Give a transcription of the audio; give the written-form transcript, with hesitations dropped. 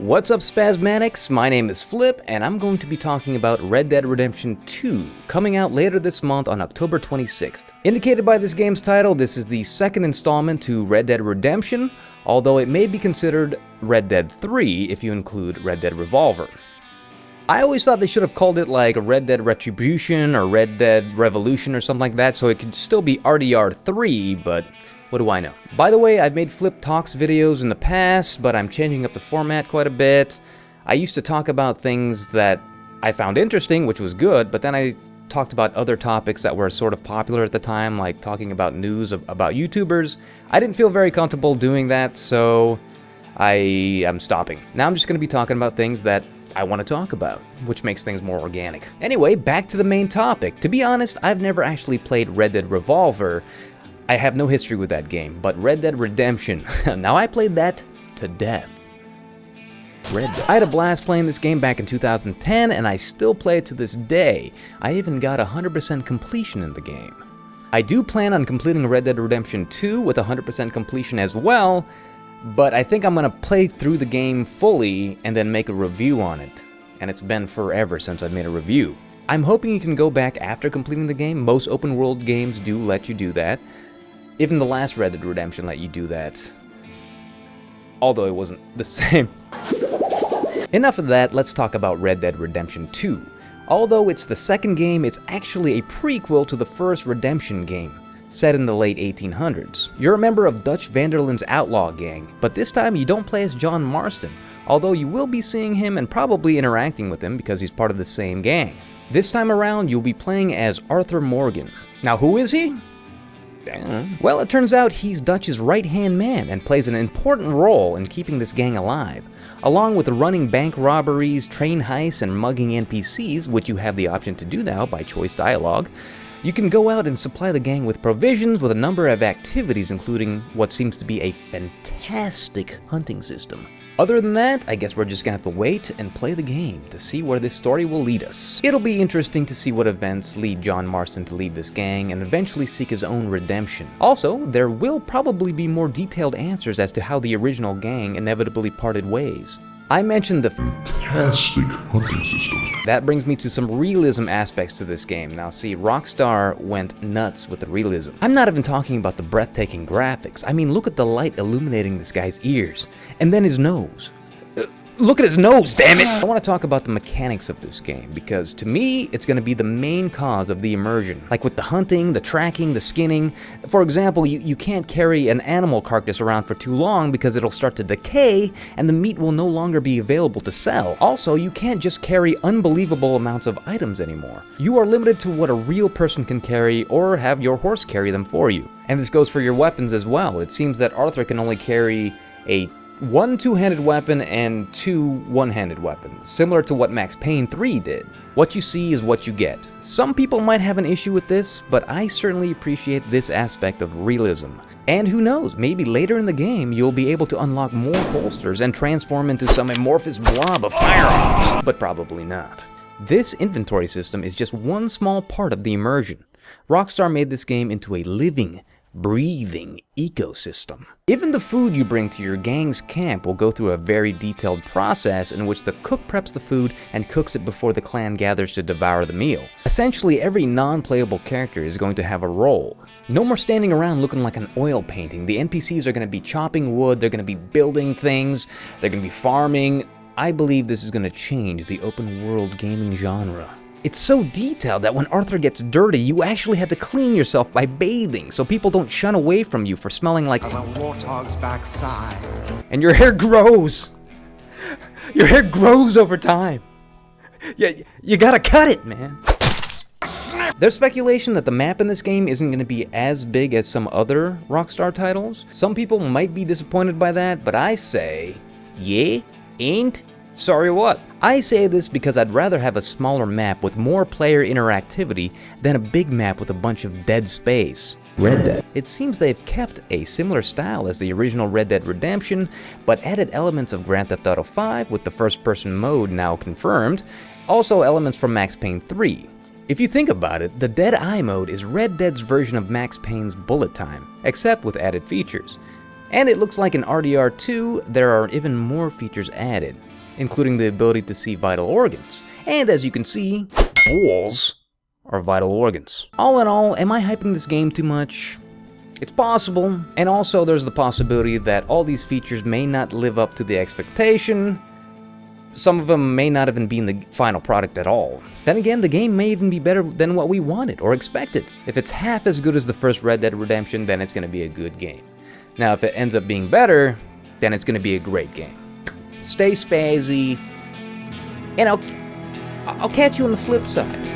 What's up, Spasmatics? My name is Phlypp, and I'm going to be talking about Red Dead Redemption 2, coming out later this month on October 26th. Indicated by this game's title, this is the second installment to Red Dead Redemption, although it may be considered Red Dead 3 if you include Red Dead Revolver. I always thought they should have called it like Red Dead Retribution or Red Dead Revolution or something like that, so it could still be RDR 3, but what do I know? By the way, I've made Phlypp Talks videos in the past, but I'm changing up the format quite a bit. I used to talk about things that I found interesting, which was good, but then I talked about other topics that were sort of popular at the time, like talking about news about YouTubers. I didn't feel very comfortable doing that, so I am stopping. Now I'm just going to be talking about things that I want to talk about, which makes things more organic. Anyway, back to the main topic. To be honest, I've never actually played Red Dead Revolver. I have no history with that game, but Red Dead Redemption, now I played that to death. Red Dead. I had a blast playing this game back in 2010, and I still play it to this day. I even got 100% completion in the game. I do plan on completing Red Dead Redemption 2 with 100% completion as well, but I think I'm going to play through the game fully and then make a review on it. And it's been forever since I've made a review. I'm hoping you can go back after completing the game. Most open world games do let you do that. Even the last Red Dead Redemption let you do that, although it wasn't the same. Enough of that, let's talk about Red Dead Redemption 2. Although it's the second game, it's actually a prequel to the first Redemption game, set in the late 1800s. You're a member of Dutch van der Linde's outlaw gang, but this time you don't play as John Marston, although you will be seeing him and probably interacting with him because he's part of the same gang. This time around, you'll be playing as Arthur Morgan. Now, who is he? Well, it turns out he's Dutch's right-hand man and plays an important role in keeping this gang alive, along with running bank robberies, train heists, and mugging NPCs, which you have the option to do now by choice dialogue. You can go out and supply the gang with provisions with a number of activities, including what seems to be a fantastic hunting system. Other than that, I guess we're just gonna have to wait and play the game to see where this story will lead us. It'll be interesting to see what events lead John Marston to leave this gang and eventually seek his own redemption. Also, there will probably be more detailed answers as to how the original gang inevitably parted ways. I mentioned the fantastic hunting system. That brings me to some realism aspects to this game. Now see, Rockstar went nuts with the realism. I'm not even talking about the breathtaking graphics. I mean, look at the light illuminating this guy's ears. And then his nose. Look at his nose, damn it! I want to talk about the mechanics of this game, because to me, it's going to be the main cause of the immersion. Like with the hunting, the tracking, the skinning. For example, you can't carry an animal carcass around for too long because it'll start to decay, and the meat will no longer be available to sell. Also, you can't just carry unbelievable amounts of items anymore. You are limited to what a real person can carry, or have your horse carry them for you. And this goes for your weapons as well. It seems that Arthur can only carry one two-handed weapon and two one-handed weapons, similar to what Max Payne 3 did. What you see is what you get. Some people might have an issue with this, but I certainly appreciate this aspect of realism. And who knows, maybe later in the game you'll be able to unlock more holsters and transform into some amorphous blob of firearms, but probably not. This inventory system is just one small part of the immersion. Rockstar made this game into a living, breathing ecosystem. Even the food you bring to your gang's camp will go through a very detailed process in which the cook preps the food and cooks it before the clan gathers to devour the meal. Essentially, every non-playable character is going to have a role. No more standing around looking like an oil painting. The NPCs are going to be chopping wood, they're going to be building things, they're going to be farming. I believe this is going to change the open world gaming genre. It's so detailed that when Arthur gets dirty, you actually have to clean yourself by bathing, so people don't shun away from you for smelling like a warthog's backside. And your hair grows. Your hair grows over time. You gotta cut it, man. There's speculation that the map in this game isn't going to be as big as some other Rockstar titles. Some people might be disappointed by that, but I say, yeah, ain't. Sorry what? I say this because I'd rather have a smaller map with more player interactivity than a big map with a bunch of dead space. Red Dead. It seems they've kept a similar style as the original Red Dead Redemption, but added elements of Grand Theft Auto 5 with the first-person mode now confirmed, also elements from Max Payne 3. If you think about it, the Deadeye Mode is Red Dead's version of Max Payne's bullet time, except with added features. And it looks like in RDR 2, there are even more features added. including the ability to see vital organs. And as you can see, balls are vital organs. All in all, am I hyping this game too much? It's possible, and also there's the possibility that all these features may not live up to the expectation. Some of them may not even be in the final product at all. Then again, the game may even be better than what we wanted or expected. If it's half as good as the first Red Dead Redemption, then it's going to be a good game. Now, if it ends up being better, then it's going to be a great game. Stay spazzy, and I'll catch you on the flip side.